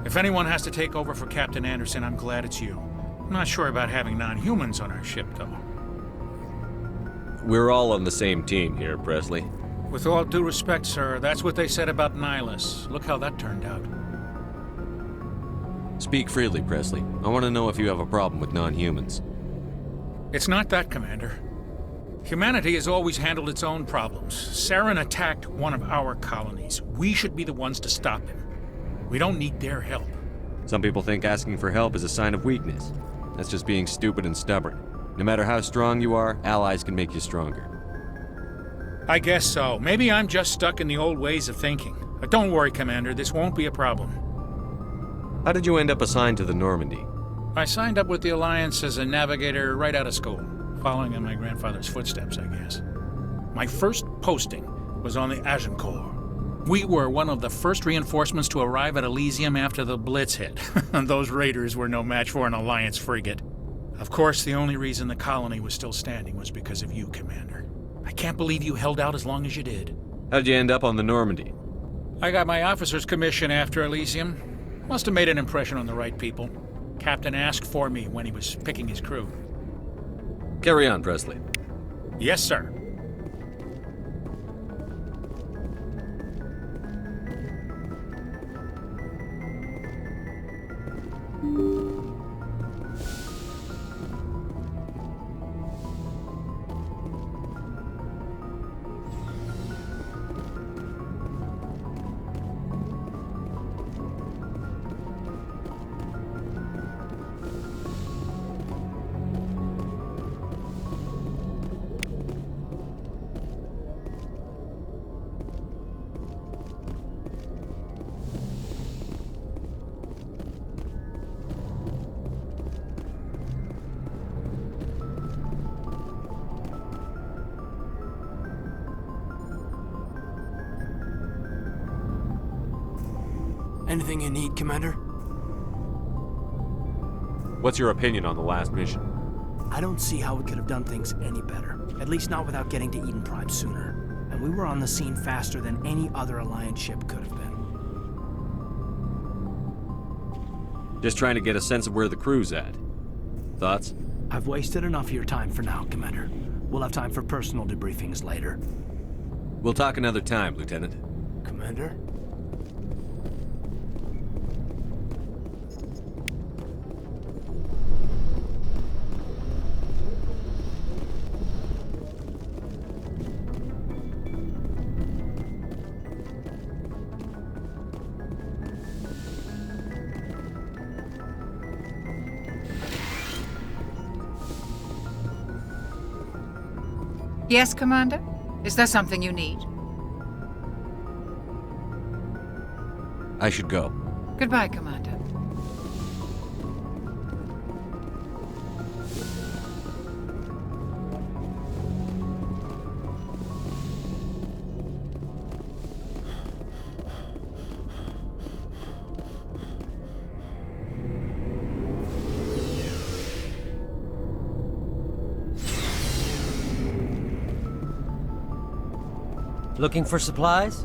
If anyone has to take over for Captain Anderson, I'm glad it's you. I'm not sure about having non-humans on our ship, though. We're all on the same team here, Presley. With all due respect, sir, that's what they said about Nihilus. Look how that turned out. Speak freely, Presley. I want to know if you have a problem with non-humans. It's not that, Commander. Humanity has always handled its own problems. Saren attacked one of our colonies. We should be the ones to stop him. We don't need their help. Some people think asking for help is a sign of weakness. That's just being stupid and stubborn. No matter how strong you are, allies can make you stronger. I guess so. Maybe I'm just stuck in the old ways of thinking. But don't worry, Commander. This won't be a problem. How did you end up assigned to the Normandy? I signed up with the Alliance as a navigator right out of school. Following in my grandfather's footsteps, I guess. My first posting was on the Agincourt. We were one of the first reinforcements to arrive at Elysium after the Blitz hit. Those raiders were no match for an Alliance frigate. Of course, the only reason the colony was still standing was because of you, Commander. I can't believe you held out as long as you did. How'd you end up on the Normandy? I got my officer's commission after Elysium. Must have made an impression on the right people. Captain asked for me when he was picking his crew. Carry on, Presley. Yes, sir. Anything you need, Commander? What's your opinion on the last mission? I don't see how we could have done things any better. At least not without getting to Eden Prime sooner. And we were on the scene faster than any other Alliance ship could have been. Just trying to get a sense of where the crew's at. Thoughts? I've wasted enough of your time for now, Commander. We'll have time for personal debriefings later. We'll talk another time, Lieutenant. Commander? Yes, Commander? Is there something you need? I should go. Goodbye, Commander. Looking for supplies?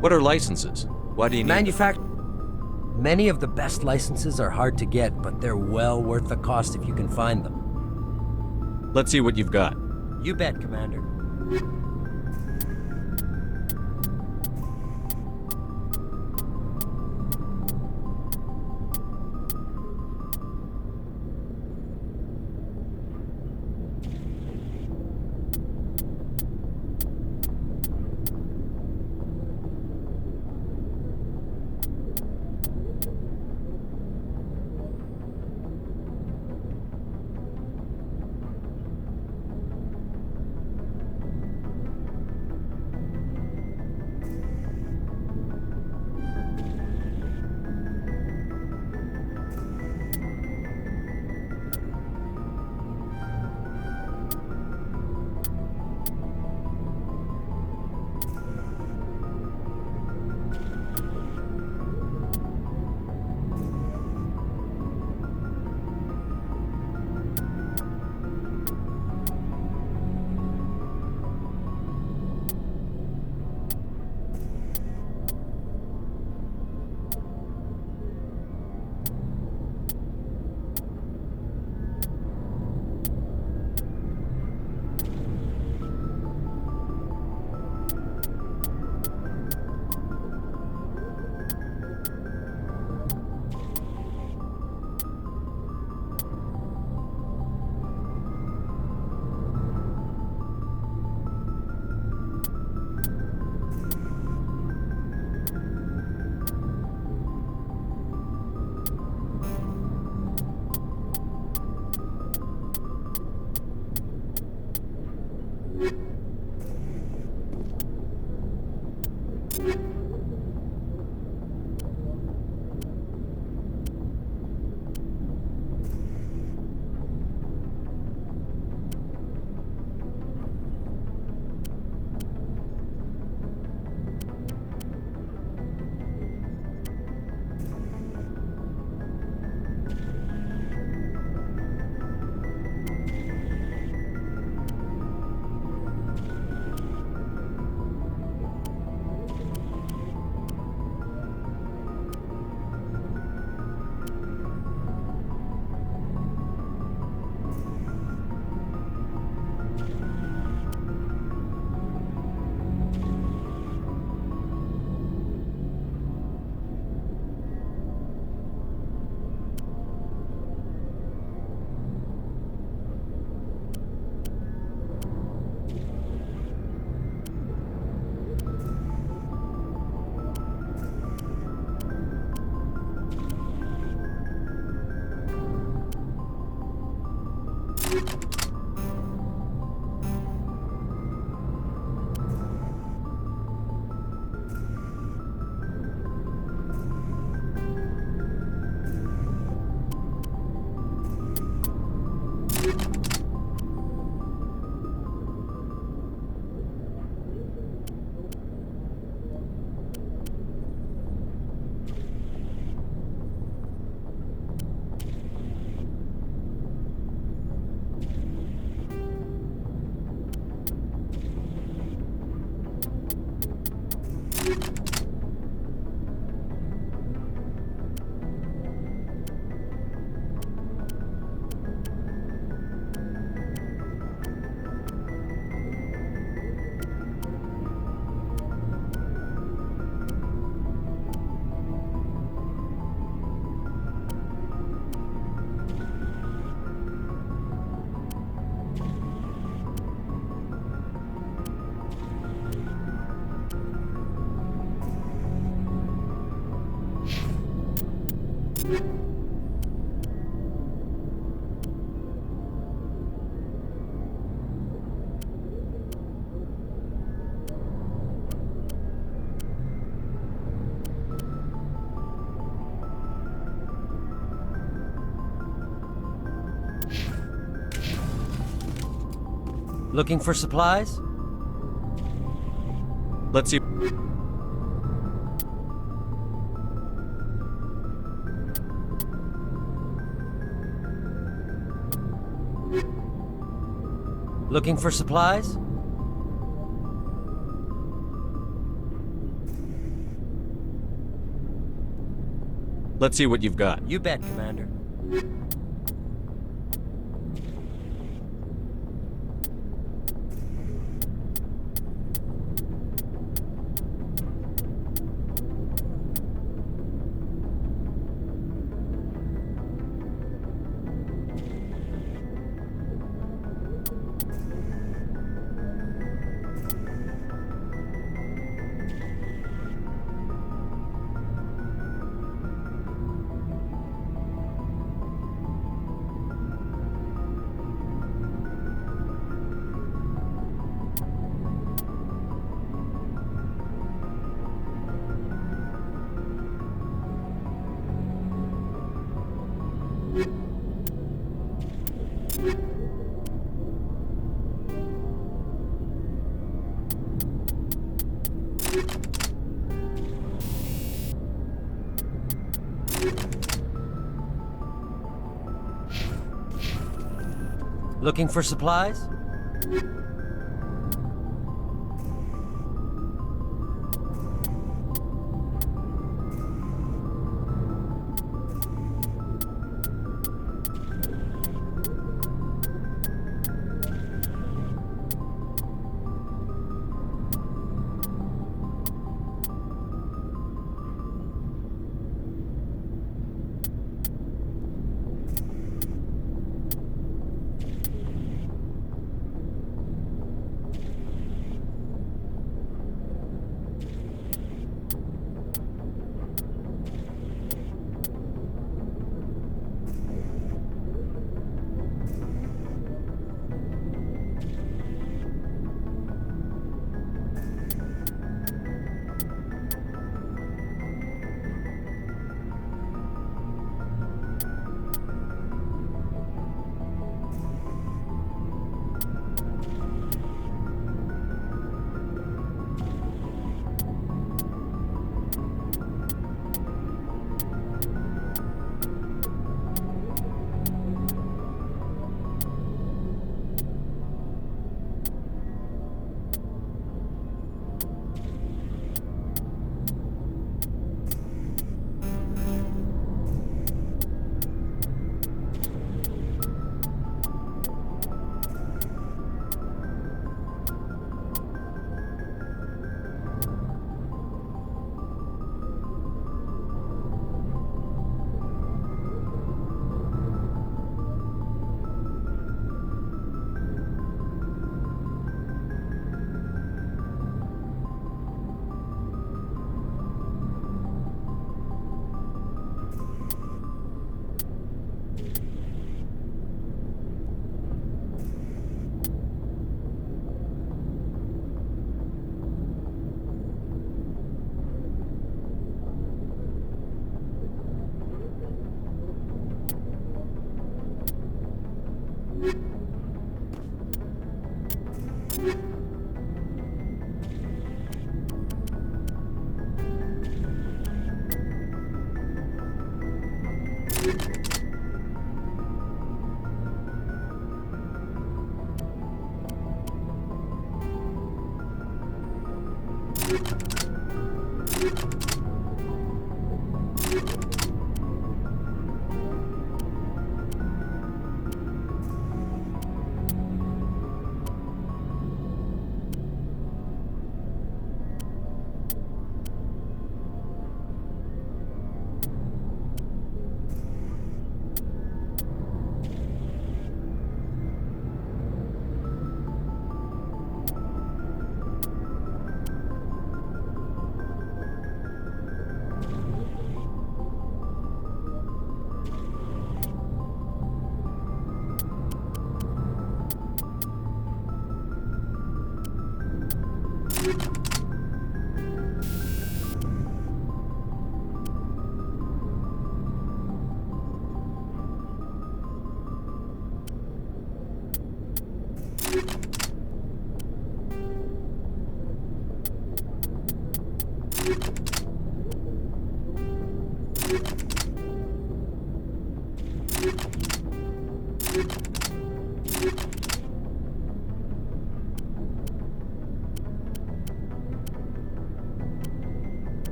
What are licenses? Why do you need them? Many of the best licenses are hard to get, but they're well worth the cost if you can find them. Let's see what you've got. You bet, Commander. Looking for supplies? Let's see. Looking for supplies? Let's see what you've got. You bet, Commander. Looking for supplies?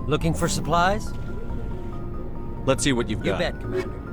Looking for supplies? Let's see what you've You got. bet, Commander.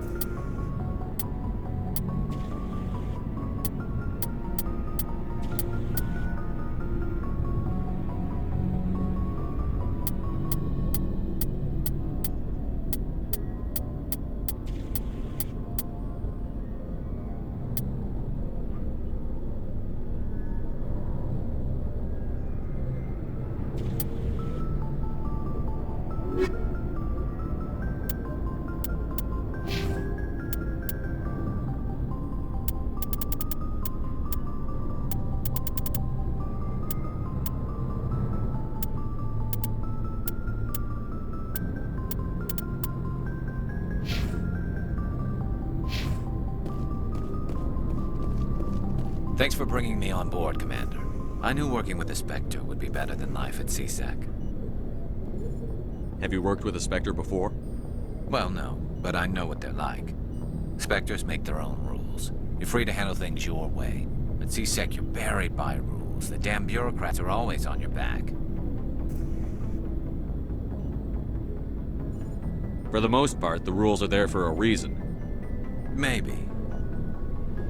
Thanks for bringing me on board, Commander. I knew working with the Spectre would be better than life at CSEC. Have you worked with a Spectre before? Well, no, but I know what they're like. Spectres make their own rules. You're free to handle things your way. At CSEC, you're buried by rules. The damn bureaucrats are always on your back. For the most part, the rules are there for a reason. Maybe.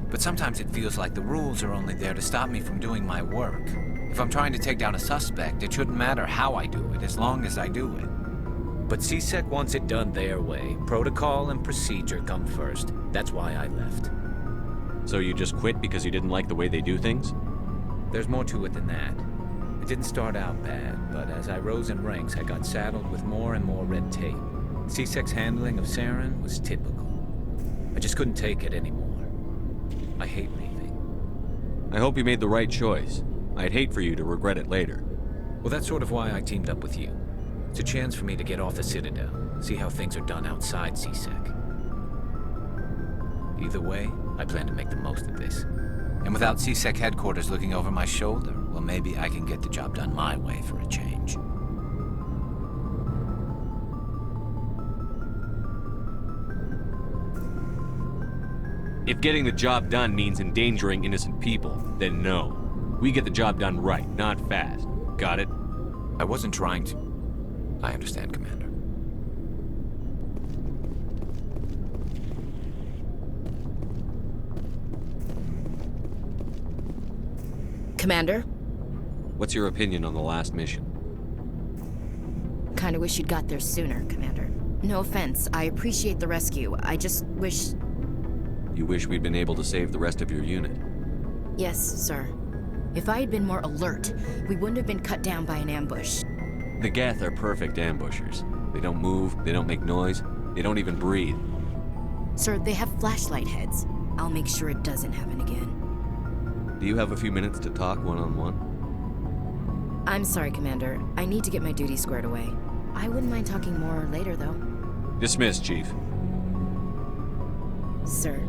But sometimes it feels like the rules are only there to stop me from doing my work. If I'm trying to take down a suspect, it shouldn't matter how I do it, as long as I do it. But CSEC wants it done their way. Protocol and procedure come first. That's why I left. So you just quit because you didn't like the way they do things? There's more to it than that. It didn't start out bad, but as I rose in ranks, I got saddled with more and more red tape. CSEC's handling of Saren was typical. I just couldn't take it anymore. I hate leaving. I hope you made the right choice. I'd hate for you to regret it later. Well, that's sort of why I teamed up with you. It's a chance for me to get off the Citadel, see how things are done outside CSEC. Either way, I plan to make the most of this. And without CSEC headquarters looking over my shoulder, well, maybe I can get the job done my way for a change. If getting the job done means endangering innocent people, then no. We get the job done right, not fast. Got it? I wasn't trying to... I understand, Commander. Commander? What's your opinion on the last mission? Kinda wish you'd got there sooner, Commander. No offense, I appreciate the rescue. I just wish... You wish we'd been able to save the rest of your unit. Yes, sir. If I had been more alert, we wouldn't have been cut down by an ambush. The Geth are perfect ambushers. They don't move, they don't make noise, they don't even breathe. Sir, they have flashlight heads. I'll make sure it doesn't happen again. Do you have a few minutes to talk one-on-one? I'm sorry, Commander. I need to get my duties squared away. I wouldn't mind talking more later, though. Dismissed, Chief. Sir.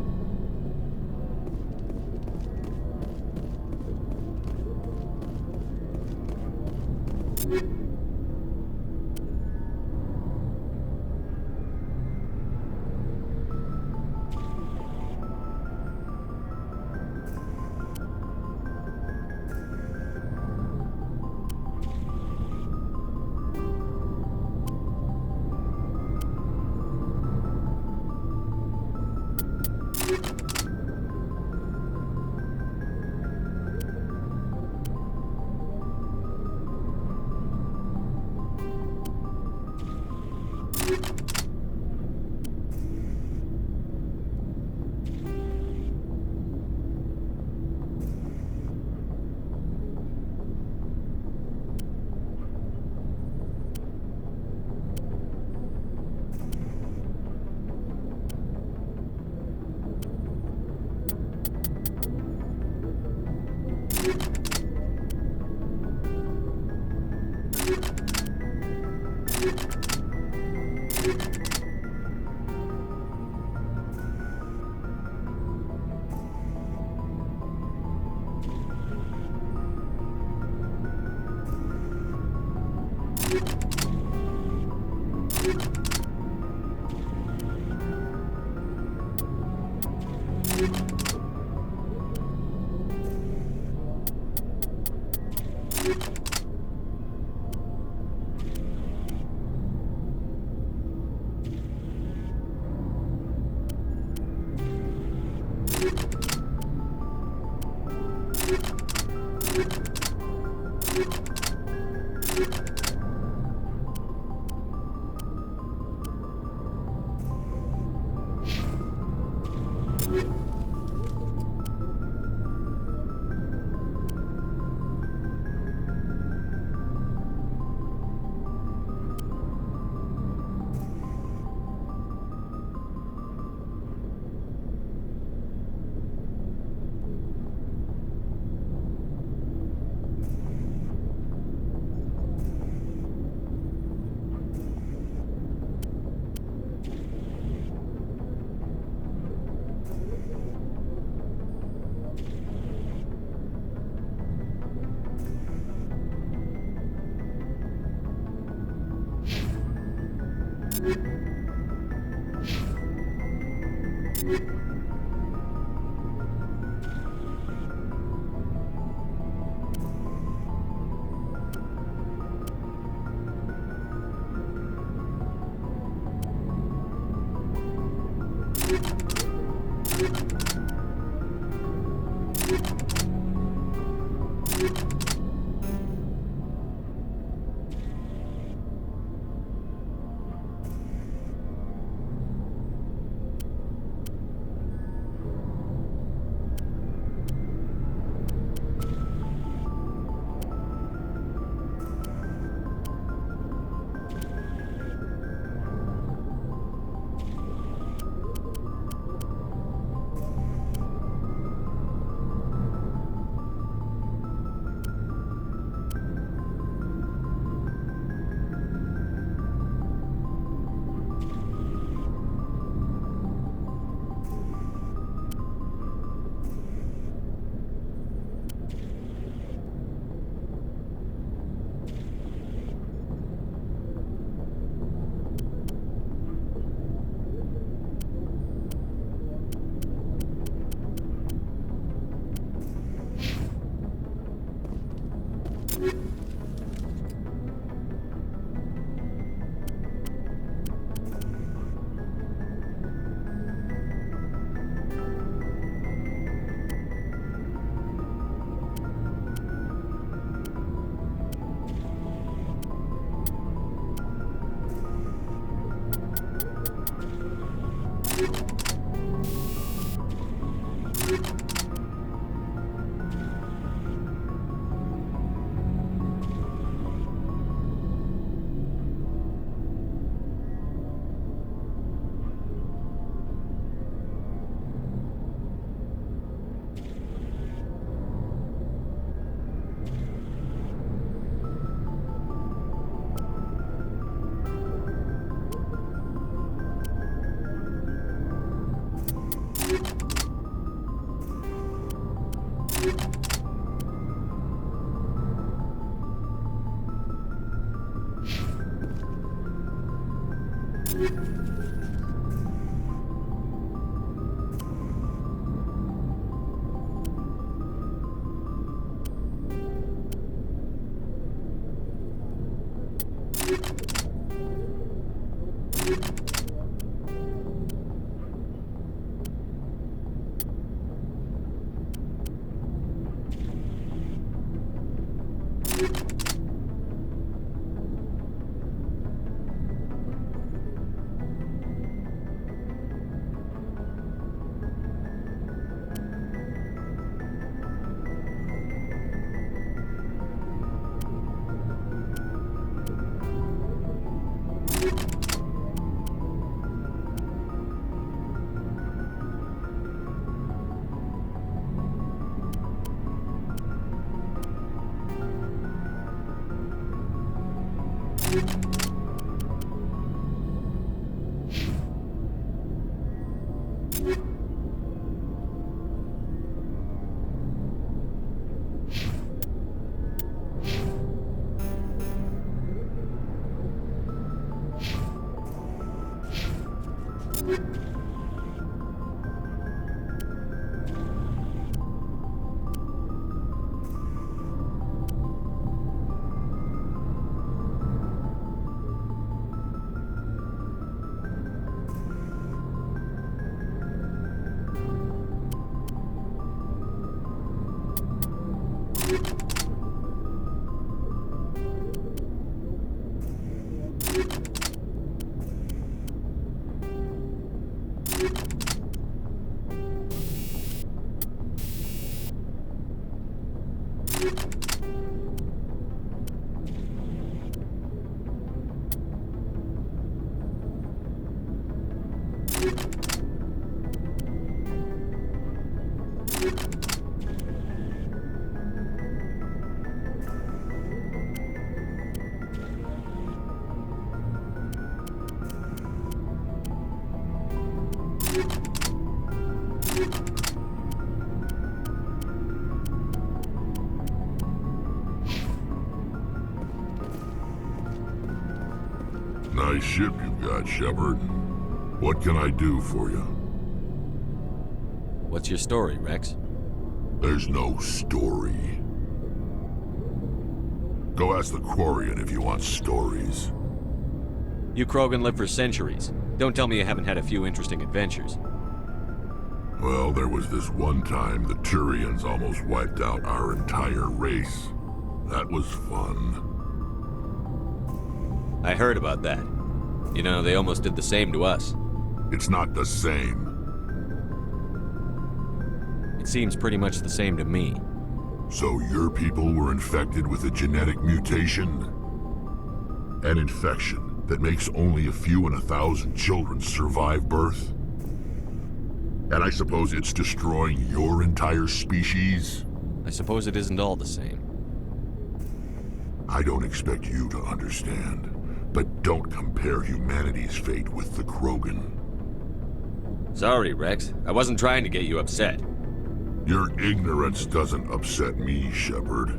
Nice ship you've got, Shepard. What can I do for you? What's your story, Rex? There's no story. Go ask the Quarian if you want stories. You Krogan lived for centuries. Don't tell me you haven't had a few interesting adventures. Well, there was this one time the Turians almost wiped out our entire race. That was fun. I heard about that. You know, they almost did the same to us. It's not the same. It seems pretty much the same to me. So your people were infected with a genetic mutation? An infection that makes only a few in 1,000 children survive birth? And I suppose it's destroying your entire species? I suppose it isn't all the same. I don't expect you to understand, but don't compare humanity's fate with the Krogan. Sorry, Rex. I wasn't trying to get you upset. Your ignorance doesn't upset me, Shepard.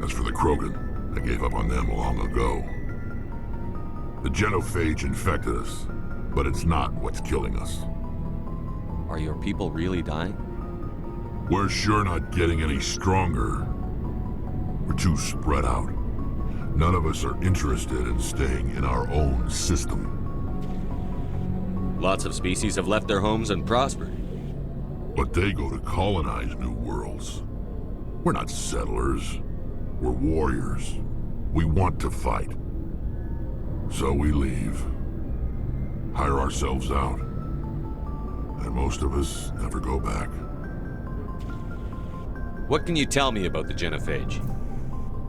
As for the Krogan, I gave up on them long ago. The genophage infected us, but it's not what's killing us. Are your people really dying? We're sure not getting any stronger. We're too spread out. None of us are interested in staying in our own system. Lots of species have left their homes and prospered. But they go to colonize new worlds. We're not settlers. We're warriors. We want to fight. So we leave. Hire ourselves out. And most of us never go back. What can you tell me about the genophage?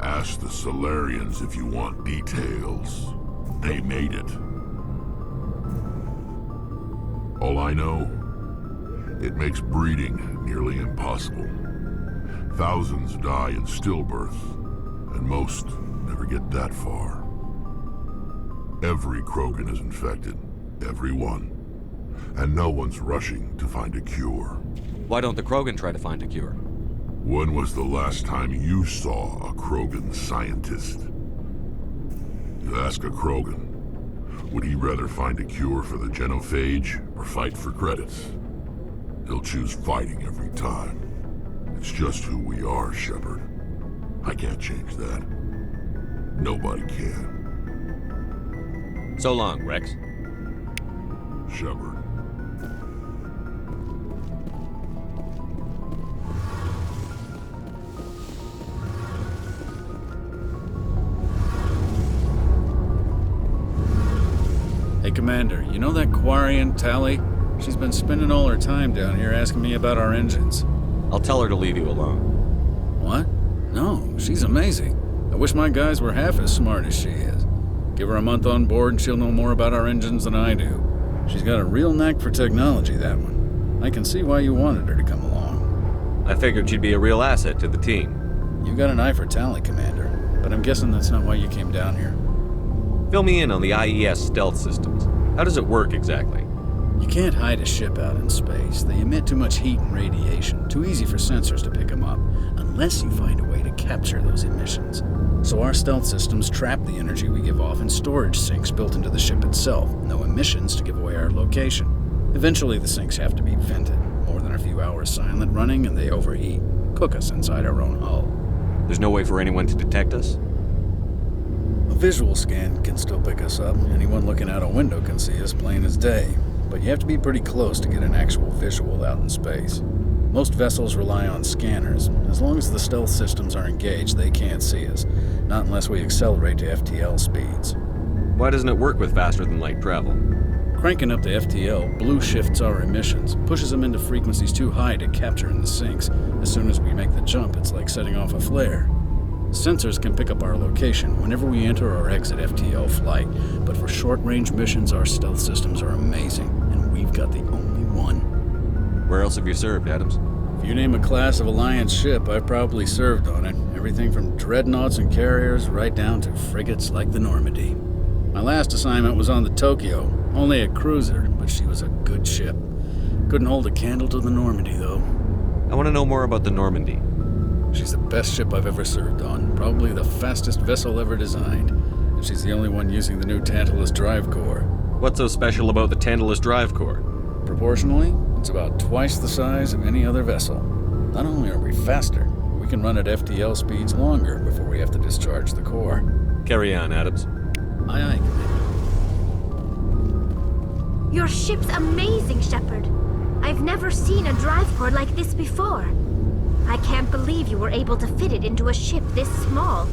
Ask the Solarians if you want details. They made it. All I know, it makes breeding nearly impossible. Thousands die in stillbirth, and most never get that far. Every Krogan is infected, every one. And no one's rushing to find a cure. Why don't the Krogan try to find a cure? When was the last time you saw a Krogan scientist? You ask a Krogan, would he rather find a cure for the genophage or fight for credits? He'll choose fighting every time. It's just who we are, Shepard. I can't change that. Nobody can. So long, Rex. Shepard. Hey, Commander, you know that Quarian, Tally? She's been spending all her time down here asking me about our engines. I'll tell her to leave you alone. What? No, she's amazing. I wish my guys were half as smart as she is. Give her a month on board and she'll know more about our engines than I do. She's got a real knack for technology, that one. I can see why you wanted her to come along. I figured she'd be a real asset to the team. You got an eye for Tally, Commander, but I'm guessing that's not why you came down here. Fill me in on the IES stealth systems. How does it work exactly? You can't hide a ship out in space. They emit too much heat and radiation. Too easy for sensors to pick them up, unless you find a way to capture those emissions. So our stealth systems trap the energy we give off in storage sinks built into the ship itself. No emissions to give away our location. Eventually the sinks have to be vented. More than a few hours silent running and they overheat. Cook us inside our own hull. There's no way for anyone to detect us? A visual scan can still pick us up. Anyone looking out a window can see us plain as day. But you have to be pretty close to get an actual visual out in space. Most vessels rely on scanners. As long as the stealth systems are engaged, they can't see us. Not unless we accelerate to FTL speeds. Why doesn't it work with faster-than-light travel? Cranking up to FTL blue shifts our emissions, pushes them into frequencies too high to capture in the sinks. As soon as we make the jump, it's like setting off a flare. Sensors can pick up our location whenever we enter or exit FTL flight, but for short-range missions, our stealth systems are amazing, and we've got the only one. Where else have you served, Adams? If you name a class of Alliance ship, I've probably served on it. Everything from dreadnoughts and carriers right down to frigates like the Normandy. My last assignment was on the Tokyo, only a cruiser, but she was a good ship. Couldn't hold a candle to the Normandy, though. I want to know more about the Normandy. She's the best ship I've ever served on, probably the fastest vessel ever designed. And she's the only one using the new Tantalus drive core. What's so special about the Tantalus drive core? Proportionally, it's about twice the size of any other vessel. Not only are we faster, we can run at FTL speeds longer before we have to discharge the core. Carry on, Adams. Aye, aye, Commander. Your ship's amazing, Shepard. I've never seen a drive core like this before. I can't believe you were able to fit it into a ship this small.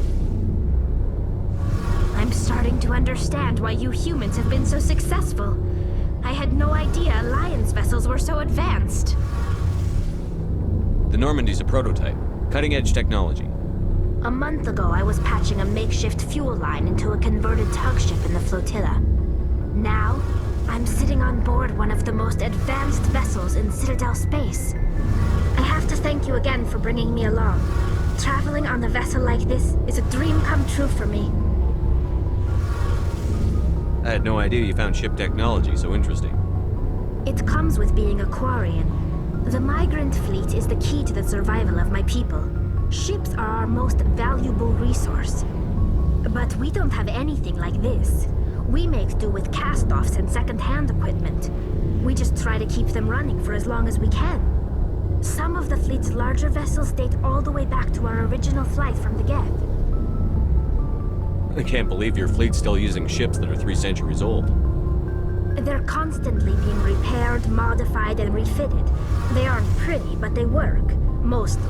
I'm starting to understand why you humans have been so successful. I had no idea Alliance vessels were so advanced. The Normandy's a prototype. Cutting-edge technology. A month ago, I was patching a makeshift fuel line into a converted tug ship in the flotilla. Now, I'm sitting on board one of the most advanced vessels in Citadel space. I have to thank you again for bringing me along. Traveling on a vessel like this is a dream come true for me. I had no idea you found ship technology so interesting. It comes with being a Quarian. The migrant fleet is the key to the survival of my people. Ships are our most valuable resource. But we don't have anything like this. We make do with cast-offs and second-hand equipment. We just try to keep them running for as long as we can. Some of the fleet's larger vessels date all the way back to our original flight from the Geth. I can't believe your fleet's still using ships that are 3 centuries old. They're constantly being repaired, modified, and refitted. They aren't pretty, but they work. Mostly.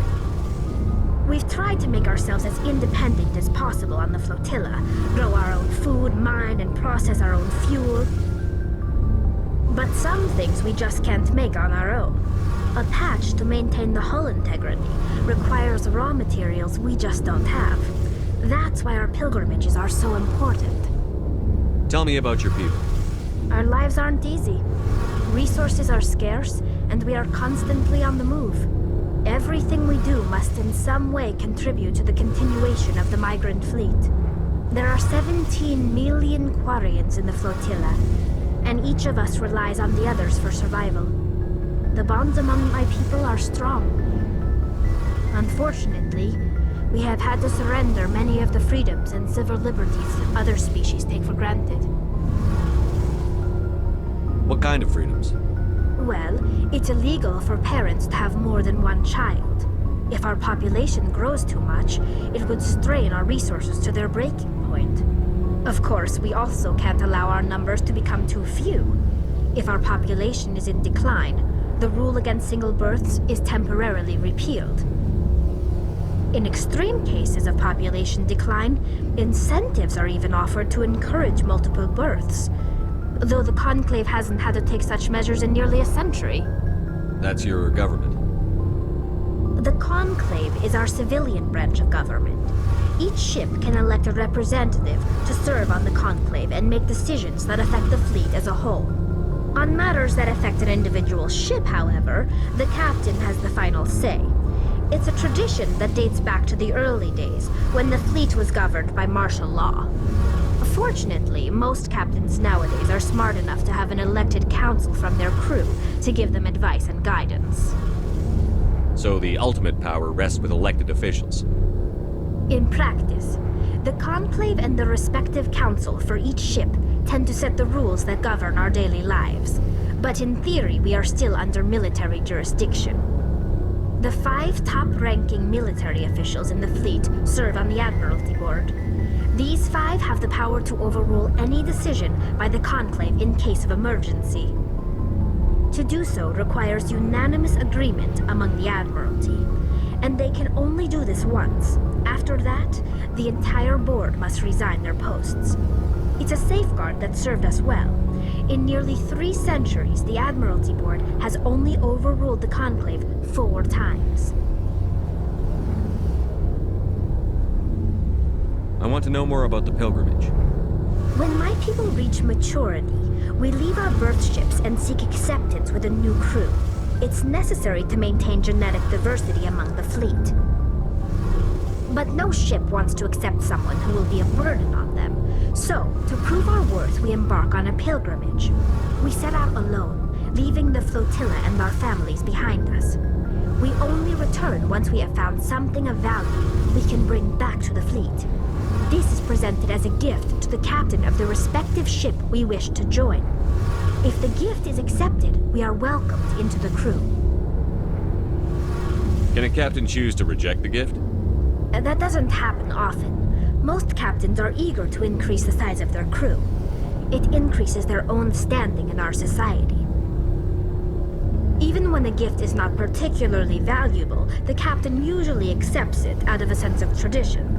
We've tried to make ourselves as independent as possible on the flotilla, grow our own food, mine, and process our own fuel. But some things we just can't make on our own. A patch to maintain the hull integrity requires raw materials we just don't have. That's why our pilgrimages are so important. Tell me about your people. Our lives aren't easy. Resources are scarce, and we are constantly on the move. Everything we do must in some way contribute to the continuation of the migrant fleet. There are 17 million Quarians in the flotilla, and each of us relies on the others for survival. The bonds among my people are strong. Unfortunately, we have had to surrender many of the freedoms and civil liberties other species take for granted. What kind of freedoms? Well, it's illegal for parents to have more than one child. If our population grows too much, it would strain our resources to their breaking point. Of course, we also can't allow our numbers to become too few. If our population is in decline, the rule against single births is temporarily repealed. In extreme cases of population decline, incentives are even offered to encourage multiple births, though the Conclave hasn't had to take such measures in nearly a century. That's your government. The Conclave is our civilian branch of government. Each ship can elect a representative to serve on the Conclave and make decisions that affect the fleet as a whole. On matters that affect an individual ship, however, the captain has the final say. It's a tradition that dates back to the early days, when the fleet was governed by martial law. Fortunately, most captains nowadays are smart enough to have an elected council from their crew to give them advice and guidance. So the ultimate power rests with elected officials. In practice, the Conclave and the respective council for each ship tend to set the rules that govern our daily lives. But in theory, we are still under military jurisdiction. The 5 top-ranking military officials in the fleet serve on the Admiralty Board. These 5 have the power to overrule any decision by the Conclave in case of emergency. To do so requires unanimous agreement among the Admiralty, and they can only do this once. After that, the entire board must resign their posts. It's a safeguard that served us well. In nearly 3 centuries, the Admiralty Board has only overruled the Conclave 4 times. I want to know more about the pilgrimage. When my people reach maturity, we leave our birth ships and seek acceptance with a new crew. It's necessary to maintain genetic diversity among the fleet. But no ship wants to accept someone who will be a burden on them. So, to prove our worth, we embark on a pilgrimage. We set out alone, leaving the flotilla and our families behind us. We only return once we have found something of value we can bring back to the fleet. This is presented as a gift to the captain of the respective ship we wish to join. If the gift is accepted, we are welcomed into the crew. Can a captain choose to reject the gift? That doesn't happen often. Most captains are eager to increase the size of their crew. It increases their own standing in our society. Even when the gift is not particularly valuable, the captain usually accepts it out of a sense of tradition.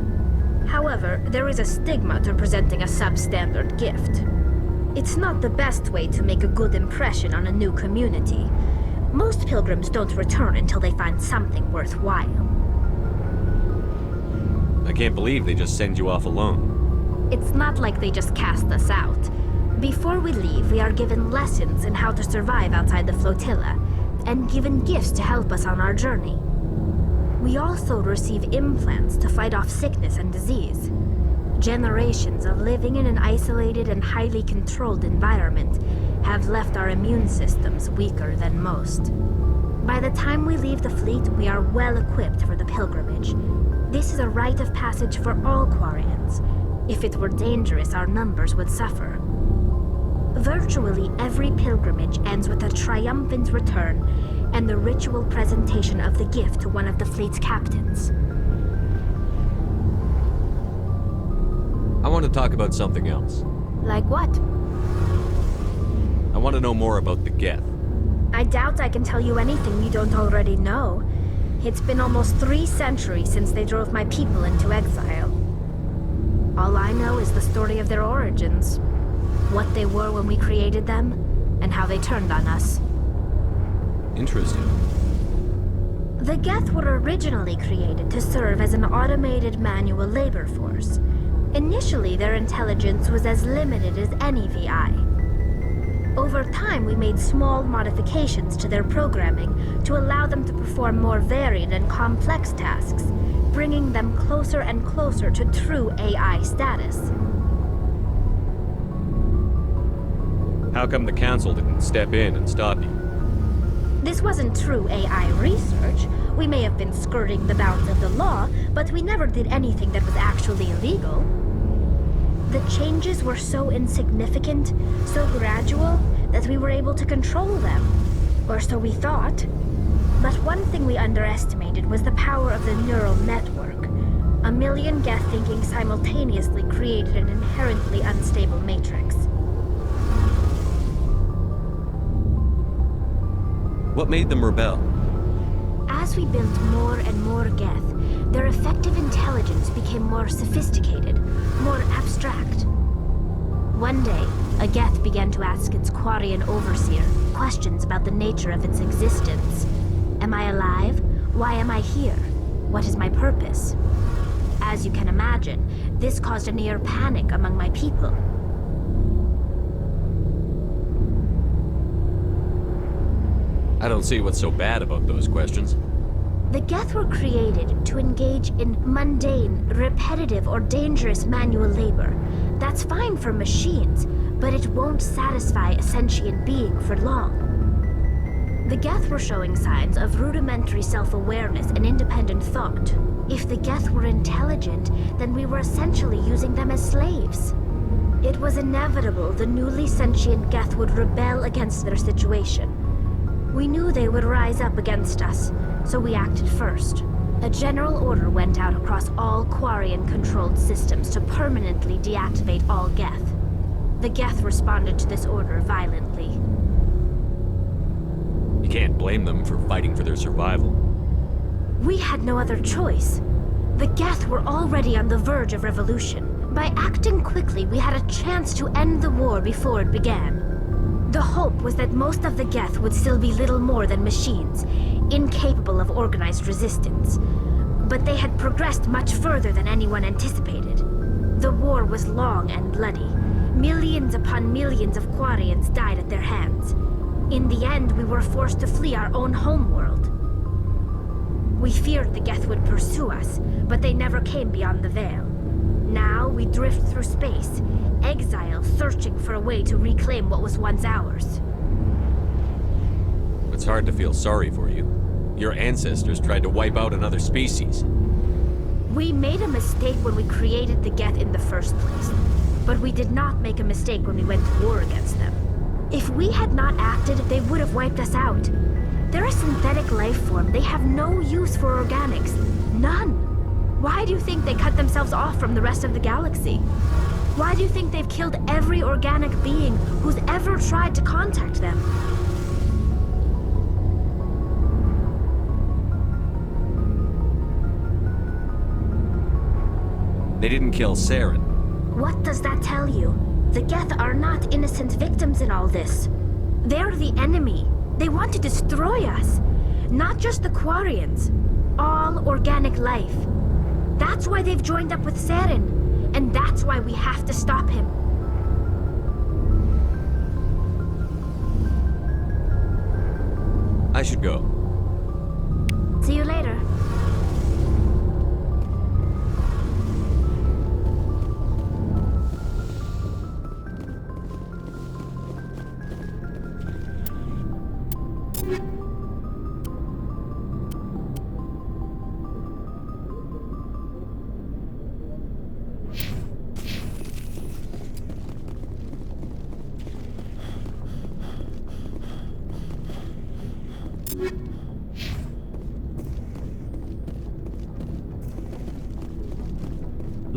However, there is a stigma to presenting a substandard gift. It's not the best way to make a good impression on a new community. Most pilgrims don't return until they find something worthwhile. I can't believe they just send you off alone. It's not like they just cast us out. Before we leave, we are given lessons in how to survive outside the flotilla, and given gifts to help us on our journey. We also receive implants to fight off sickness and disease. Generations of living in an isolated and highly controlled environment have left our immune systems weaker than most. By the time we leave the fleet, we are well equipped for the pilgrimage. This is a rite of passage for all Quarians. If it were dangerous, our numbers would suffer. Virtually every pilgrimage ends with a triumphant return and the ritual presentation of the gift to one of the fleet's captains. I want to talk about something else. Like what? I want to know more about the Geth. I doubt I can tell you anything you don't already know. It's been almost 3 centuries since they drove my people into exile. All I know is the story of their origins. What they were when we created them, and how they turned on us. Interesting. The Geth were originally created to serve as an automated manual labor force. Initially, their intelligence was as limited as any VI. Over time, we made small modifications to their programming to allow them to perform more varied and complex tasks, bringing them closer and closer to true AI status. How come the Council didn't step in and stop you? This wasn't true AI research. We may have been skirting the bounds of the law, but we never did anything that was actually illegal. The changes were so insignificant, so gradual, that we were able to control them. Or so we thought. But one thing we underestimated was the power of the neural network. 1 million Geth thinking simultaneously created an inherently unstable matrix. What made them rebel? As we built more and more Geth, their effective intelligence became more sophisticated, more abstract. One day, a Geth began to ask its Quarian overseer questions about the nature of its existence. Am I alive? Why am I here? What is my purpose? As you can imagine, this caused a near panic among my people. I don't see what's so bad about those questions. The Geth were created to engage in mundane, repetitive, or dangerous manual labor. That's fine for machines, but it won't satisfy a sentient being for long. The Geth were showing signs of rudimentary self-awareness and independent thought. If the Geth were intelligent, then we were essentially using them as slaves. It was inevitable the newly sentient Geth would rebel against their situation. We knew they would rise up against us, so we acted first. A general order went out across all Quarian-controlled systems to permanently deactivate all Geth. The Geth responded to this order violently. You can't blame them for fighting for their survival. We had no other choice. The Geth were already on the verge of revolution. By acting quickly, we had a chance to end the war before it began. The hope was that most of the Geth would still be little more than machines, incapable of organized resistance. But they had progressed much further than anyone anticipated. The war was long and bloody. Millions upon millions of Quarians died at their hands. In the end, we were forced to flee our own homeworld. We feared the Geth would pursue us, but they never came beyond the Veil. Now we drift through space, exile searching for a way to reclaim what was once ours. It's hard to feel sorry for you. Your ancestors tried to wipe out another species. We made a mistake when we created the Geth in the first place, but we did not make a mistake when we went to war against them. If we had not acted, they would have wiped us out. They're a synthetic life form. They have no use for organics. None. Why do you think they cut themselves off from the rest of the galaxy? Why do you think they've killed every organic being who's ever tried to contact them? They didn't kill Saren. What does that tell you? The Geth are not innocent victims in all this. They're the enemy. They want to destroy us. Not just the Quarians. All organic life. That's why they've joined up with Saren. And that's why we have to stop him. I should go. See you later.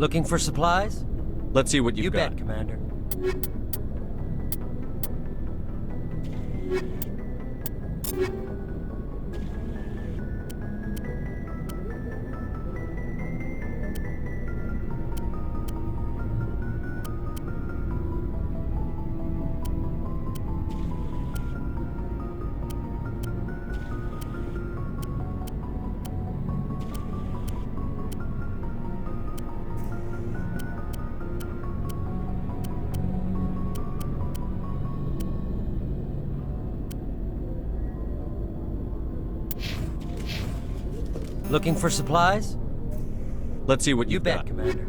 Looking for supplies? Let's see what you've You got. bet, Commander. Looking for supplies? Let's see what You you've bet, got. Commander.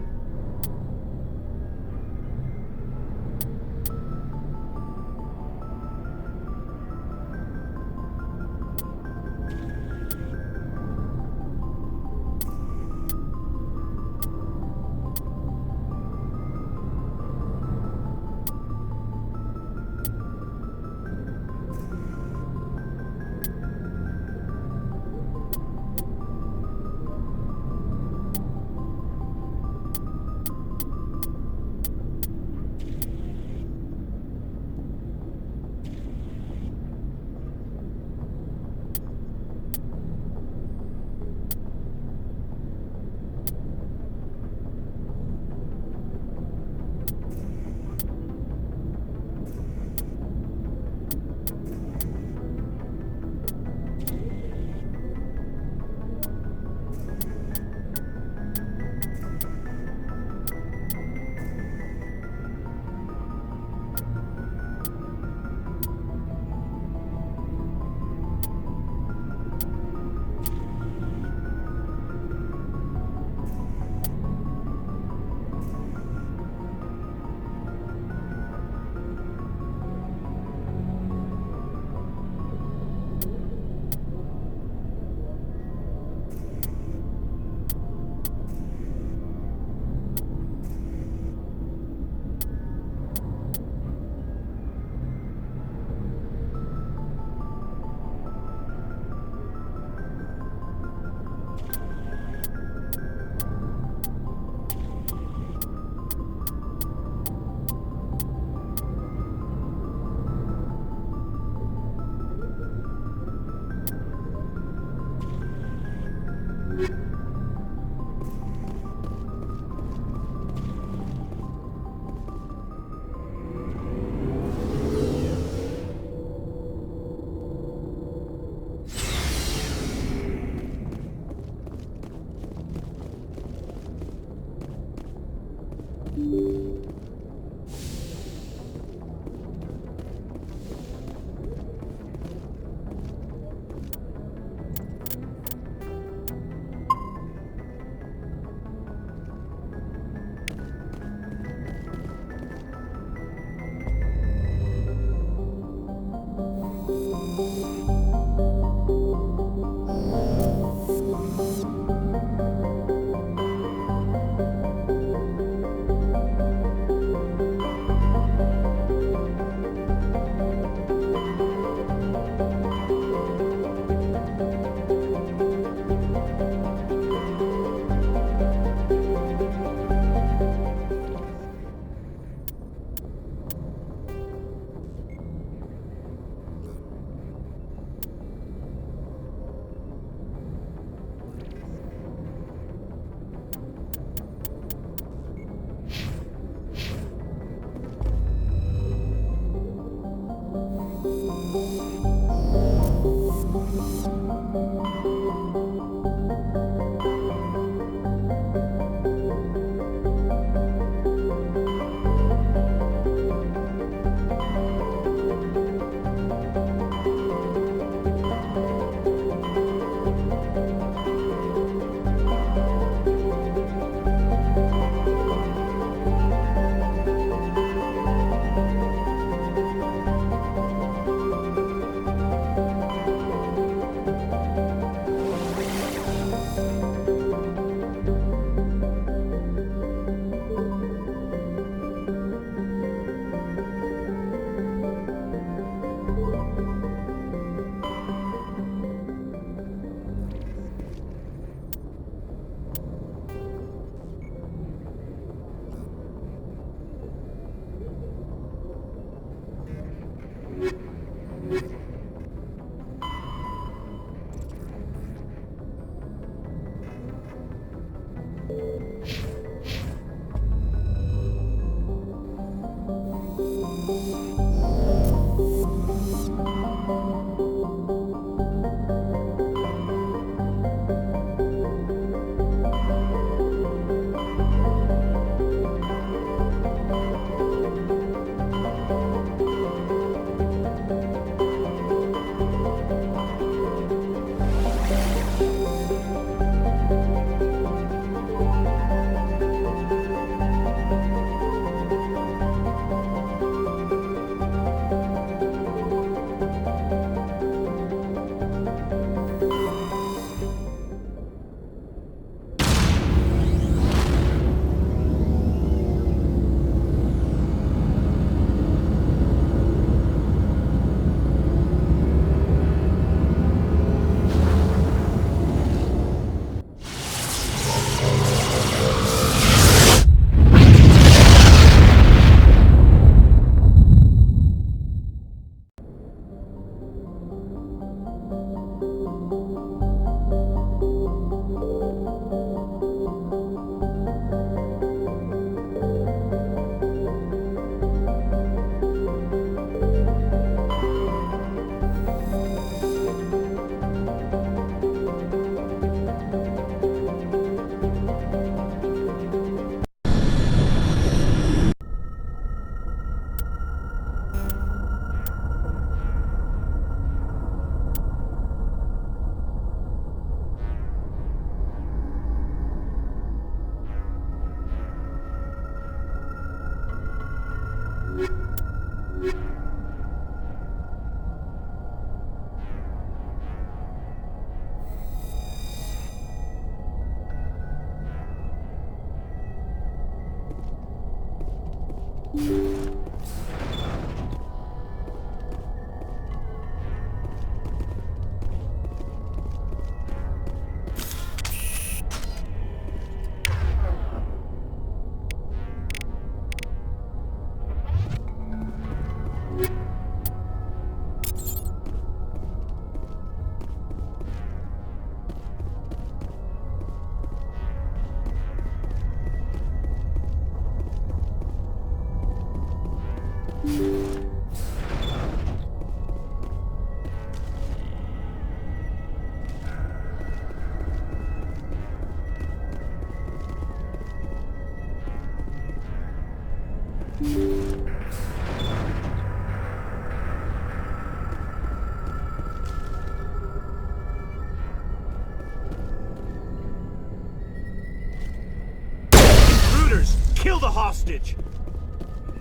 Intruders! Kill the hostage!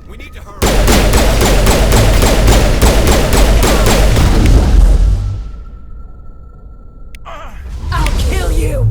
We need to hurry. I'll kill you!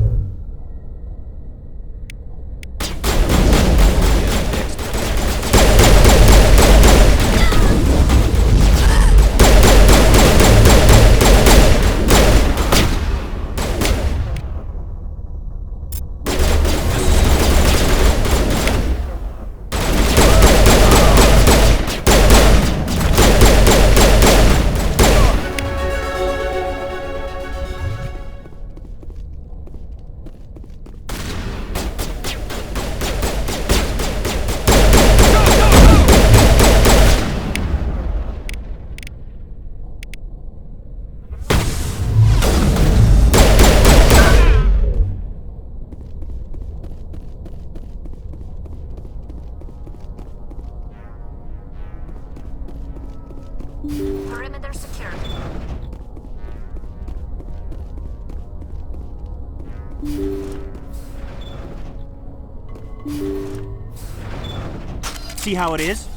Perimeter secured. See how it is?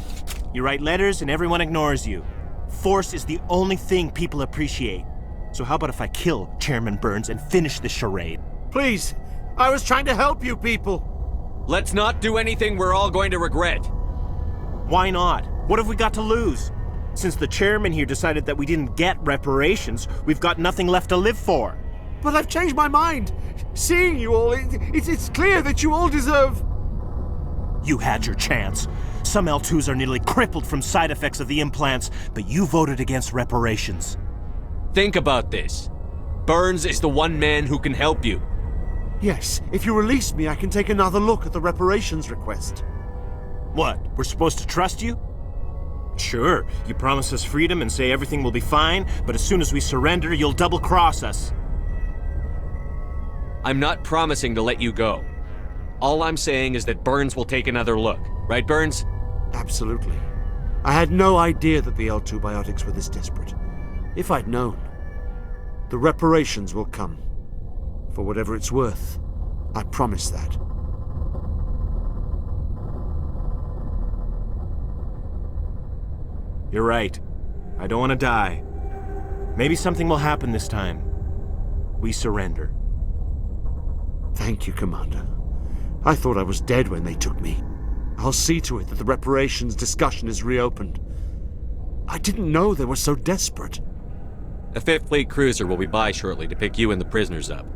You write letters and everyone ignores you. Force is the only thing people appreciate. So how about if I kill Chairman Burns and finish this charade? Please, I was trying to help you people. Let's not do anything we're all going to regret. Why not? What have we got to lose? Since the chairman here decided that we didn't get reparations, we've got nothing left to live for. But I've changed my mind. Seeing you all, it's clear that you all deserve... You had your chance. Some L2s are nearly crippled from side effects of the implants, but you voted against reparations. Think about this. Burns is the one man who can help you. Yes, if you release me, I can take another look at the reparations request. What, we're supposed to trust you? Sure, you promise us freedom and say everything will be fine, but as soon as we surrender, you'll double-cross us. I'm not promising to let you go. All I'm saying is that Burns will take another look. Right, Burns? Absolutely. I had no idea that the L2 biotics were this desperate. If I'd known, the reparations will come. For whatever it's worth. I promise that. You're right. I don't want to die. Maybe something will happen this time. We surrender. Thank you, Commander. I thought I was dead when they took me. I'll see to it that the reparations discussion is reopened. I didn't know they were so desperate. A 5th Fleet cruiser will be by shortly to pick you and the prisoners up.